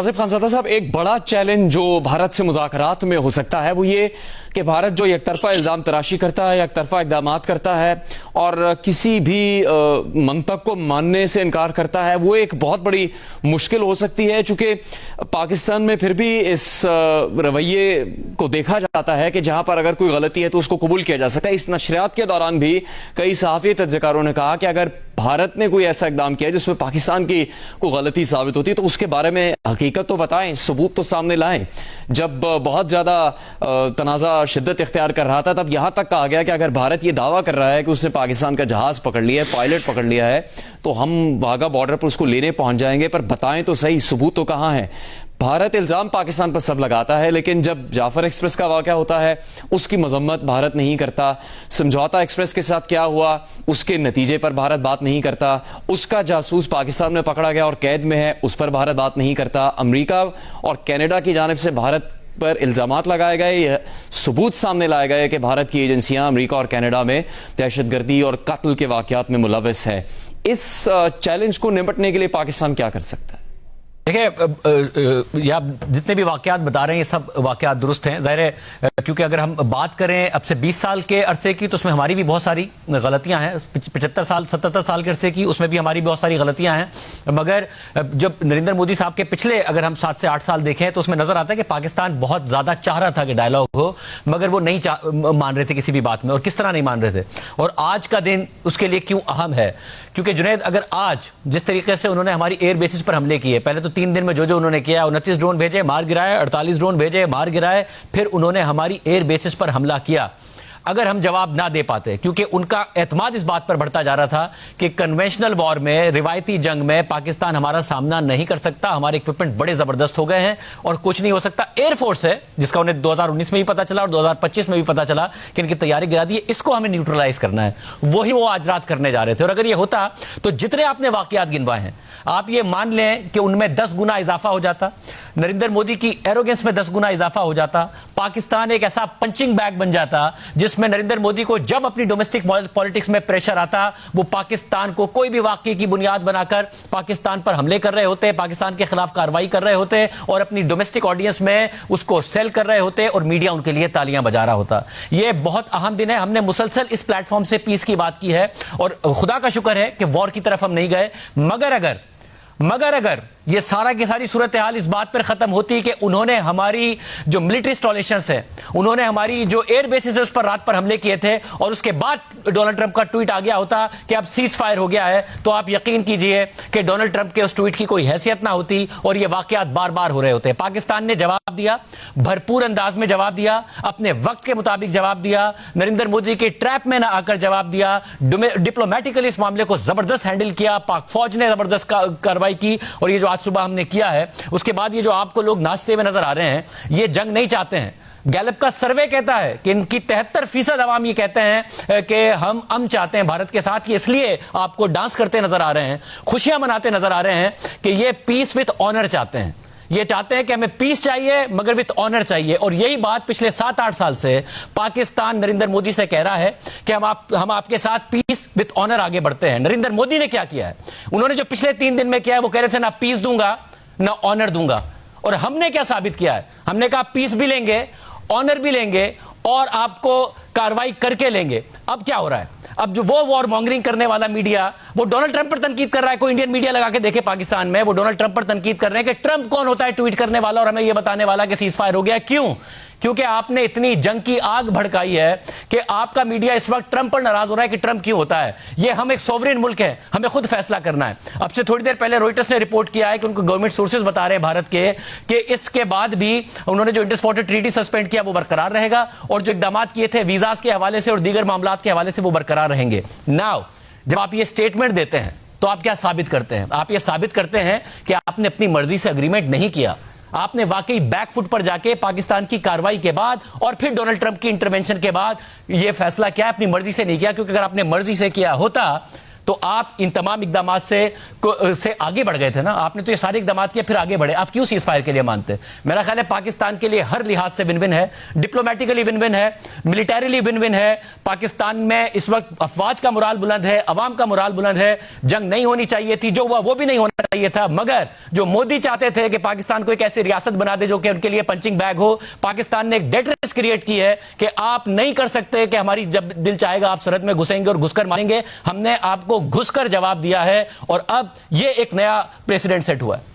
आसिफ खानज़ादा साहब, एक बड़ा चैलेंज जो भारत से मुज़ाकरात में हो सकता है वो ये कि भारत जो एकतरफा इल्ज़ाम तराशी करता है, एकतरफा इक़दामात करता है और किसी भी मंतक़ को मानने से इनकार करता है, वो एक बहुत बड़ी मुश्किल हो सकती है। चूँकि पाकिस्तान में फिर भी इस रवैये को देखा जाता है कि जहाँ पर अगर कोई गलती है तो उसको कबूल किया जा सकता है। इस नशरियात के दौरान भी कई सहाफ़ी तज्ज़िकारों ने कहा कि अगर भारत ने कोई ऐसा इकदाम किया जिसमें पाकिस्तान की कोई गलती साबित होती है तो उसके बारे में हकीकत तो बताएं, सबूत तो सामने लाएं। जब बहुत ज़्यादा तनाज़ा शिद्दत इख्तियार कर रहा था तब यहाँ तक कहा गया कि अगर भारत ये दावा कर रहा है कि उसने पाकिस्तान का जहाज़ पकड़ लिया है, पायलट पकड़ लिया है, तो हम वाघा बॉर्डर पर उसको लेने पहुँच जाएंगे, पर बताएं तो सही, सबूत तो कहाँ है। भारत इल्ज़ाम पाकिस्तान पर सब लगाता है, लेकिन जब जाफर एक्सप्रेस का वाक़या होता है उसकी मजम्मत भारत नहीं करता। समझौता एक्सप्रेस के साथ क्या हुआ उसके नतीजे पर भारत बात नहीं करता। उसका जासूस पाकिस्तान में पकड़ा गया और कैद में है, उस पर भारत बात नहीं करता। अमेरिका और कनाडा की जानिब से भारत पर इल्ज़ामात लगाए गए, सबूत सामने लाए गए कि भारत की एजेंसियां अमेरिका और कनाडा में दहशतगर्दी और कत्ल के वाक़यात में मुलव्वस है। इस चैलेंज को निपटने के लिए पाकिस्तान क्या कर सकता है? देखिए, आप जितने भी वाकयात बता रहे हैं ये सब वाकयात दुरुस्त हैं, ज़ाहिर है, क्योंकि अगर हम बात करें अब से 20 साल के अरसे की तो उसमें हमारी भी बहुत सारी गलतियां हैं। 75 साल 77 साल के अरसे की उसमें भी हमारी बहुत सारी गलतियां हैं। मगर जब नरेंद्र मोदी साहब के पिछले अगर हम 7 से 8 साल देखें तो उसमें नजर आता है कि पाकिस्तान बहुत ज़्यादा चाह रहा था कि डायलॉग हो, मगर वो नहीं मान रहे थे किसी भी बात में। और किस तरह नहीं मान रहे थे, और आज का दिन उसके लिए क्यों अहम है? क्योंकि जुनैद, अगर आज जिस तरीके से उन्होंने हमारी एयर बेसिस पर हमले किए, पहले तो 3 दिन में जो उन्होंने किया, 29 ड्रोन भेजे, मार गिराए, 48 ड्रोन भेजे, मार गिराए, फिर उन्होंने हमारी एयर बेसिस पर हमला किया। अगर हम जवाब ना दे पाते, क्योंकि उनका एतमाद इस बात पर बढ़ता जा रहा था कि कन्वेंशनल वॉर में, रिवायती जंग में पाकिस्तान हमारा सामना नहीं कर सकता, हमारे इक्विपमेंट बड़े जबरदस्त हो गए हैं और कुछ नहीं हो सकता। एयरफोर्स है जिसका उन्हें 2019 में भी पता चला और 2025 में भी पता चला कि इनकी तैयारी गिरा दी है, इसको हमें न्यूट्रलाइज करना है। वही वो आज रात करने जा रहे थे। और अगर ये होता तो जितने आपने वाकयात गिनवाए हैं, आप ये मान लें कि उनमें 10 गुना इजाफा हो जाता, नरेंद्र मोदी की एरोगेंस में 10 गुना इजाफा हो जाता, पाकिस्तान एक ऐसा पंचिंग बैग बन जाता जिसमें नरेंद्र मोदी को जब अपनी डोमेस्टिक पॉलिटिक्स में प्रेशर आता, वो पाकिस्तान को कोई भी वाकये की बुनियाद बनाकर पाकिस्तान पर हमले कर रहे होते, पाकिस्तान के खिलाफ कार्रवाई कर रहे होते और अपनी डोमेस्टिक ऑडियंस में उसको सेल कर रहे होते और मीडिया उनके लिए तालियां बजा रहा होता। यह बहुत अहम दिन है। हमने मुसलसल इस प्लेटफॉर्म से पीस की बात की है और खुदा का शुक्र है कि वॉर की तरफ हम नहीं गए। मगर अगर ये सारा की सारी सूरत हाल इस बात पर खत्म होती कि उन्होंने हमारी जो मिलिट्री इंस्टॉलेशंस है, उन्होंने हमारी जो एयर बेसिस है उस पर रात पर हमले किए थे और उसके बाद डोनाल्ड ट्रंप का ट्वीट आ गया होता कि अब सीज फायर हो गया है, तो आप यकीन कीजिए कि डोनाल्ड ट्रंप के उस ट्वीट की कोई हैसियत ना होती और ये वाकयात बार बार हो रहे होते। पाकिस्तान ने जवाब दिया, भरपूर अंदाज में जवाब दिया, अपने वक्त के मुताबिक जवाब दिया, नरेंद्र मोदी के ट्रैप में ना आकर जवाब दिया, डिप्लोमेटिकली इस मामले को जबरदस्त हैंडल किया, पाक फौज ने जबरदस्त कार्रवाई की। और ये जो आज सुबह हमने किया है उसके बाद ये जो आपको लोग नाचते हुए नजर आ रहे हैं, ये जंग नहीं चाहते हैं। गैलप का सर्वे कहता है कि इनकी 73% अवाम ये कहते हैं कि हम चाहते हैं भारत के साथ। ये इसलिए आपको डांस करते नजर आ रहे हैं, खुशियां मनाते नजर आ रहे हैं कि ये पीस विद ऑनर चाहते हैं। ये चाहते हैं कि हमें पीस चाहिए मगर विद ऑनर चाहिए। और यही बात पिछले 7-8 साल से पाकिस्तान नरेंद्र मोदी से कह रहा है कि हम आपके साथ पीस विद ऑनर आगे बढ़ते हैं। नरेंद्र मोदी ने क्या किया है? उन्होंने जो पिछले 3 दिन में किया है वो कह रहे थे ना पीस दूंगा ना ऑनर दूंगा, और हमने क्या साबित किया है? हमने कहा पीस भी लेंगे, ऑनर भी लेंगे और आपको कार्रवाई करके लेंगे। अब क्या हो रहा है? अब जो वो वॉर मॉन्गरिंग करने वाला मीडिया वो डोनाल्ड ट्रंप पर तनकीद कर रहा है। कोई इंडियन मीडिया लगा के देखे पाकिस्तान में, वो डोनाल्ड ट्रंप पर तनकीद कर रहे हैं कि ट्रंप कौन होता है ट्वीट करने वाला और हमें यह बताने वाला कि सीज फायर हो गया। क्यों? क्योंकि आपने इतनी जंग की आग भड़काई है कि आपका मीडिया इस वक्त ट्रंप पर नाराज हो रहा है कि ट्रंप क्यों होता है। ये हम एक सोवरेन मुल्क है, हमें खुद फैसला करना है। अब से थोड़ी देर पहले रॉयटर्स ने रिपोर्ट किया है कि उनको गवर्नमेंट सोर्सेज बता रहे हैं भारत के कि इसके बाद भी उन्होंने जो इंटर ट्रीटी सस्पेंड किया वो बरकरार रहेगा और जो इकदाम किए थे वीजाज के हवाले से और दीगर मामला के हवाले से वो बरकरार रहेंगे। नाउ जब आप ये स्टेटमेंट देते हैं तो आप क्या साबित करते हैं? आप ये साबित करते हैं कि आपने अपनी मर्जी से एग्रीमेंट नहीं किया, आपने वाकई बैकफुट पर जाके पाकिस्तान की कार्रवाई के बाद और फिर डोनाल्ड ट्रंप की इंटरवेंशन के बाद यह फैसला किया, अपनी मर्जी से नहीं किया। क्योंकि अगर आपने मर्जी से किया होता तो आप इन तमाम इकदाम से आगे बढ़ गए थे ना। आपने तो ये सारे इकदाम किए, फिर आगे बढ़े। आप क्यों सीज फायर के लिए मानते हैं? मेरा ख्याल है पाकिस्तान के लिए हर लिहाज से विन विन है, डिप्लोमेटिकली विन विन है, मिलिटरीली विन विन है। पाकिस्तान में इस वक्त अफवाज का मुराल बुलंद है, अवाम का मुराल बुलंद है। जंग नहीं होनी चाहिए थी, जो हुआ वो भी नहीं होना चाहिए था, मगर जो मोदी चाहते थे कि पाकिस्तान को एक ऐसी रियासत बना दे जो कि उनके लिए पंचिंग बैग हो, पाकिस्तान ने एक डेड रेस क्रिएट की है कि आप नहीं कर सकते कि हमारी जब दिल चाहेगा आप सरहद में घुसेंगे और घुसकर मारेंगे। हमने आपको घुसकर जवाब दिया है और अब यह एक नया प्रेसिडेंट सेट हुआ है।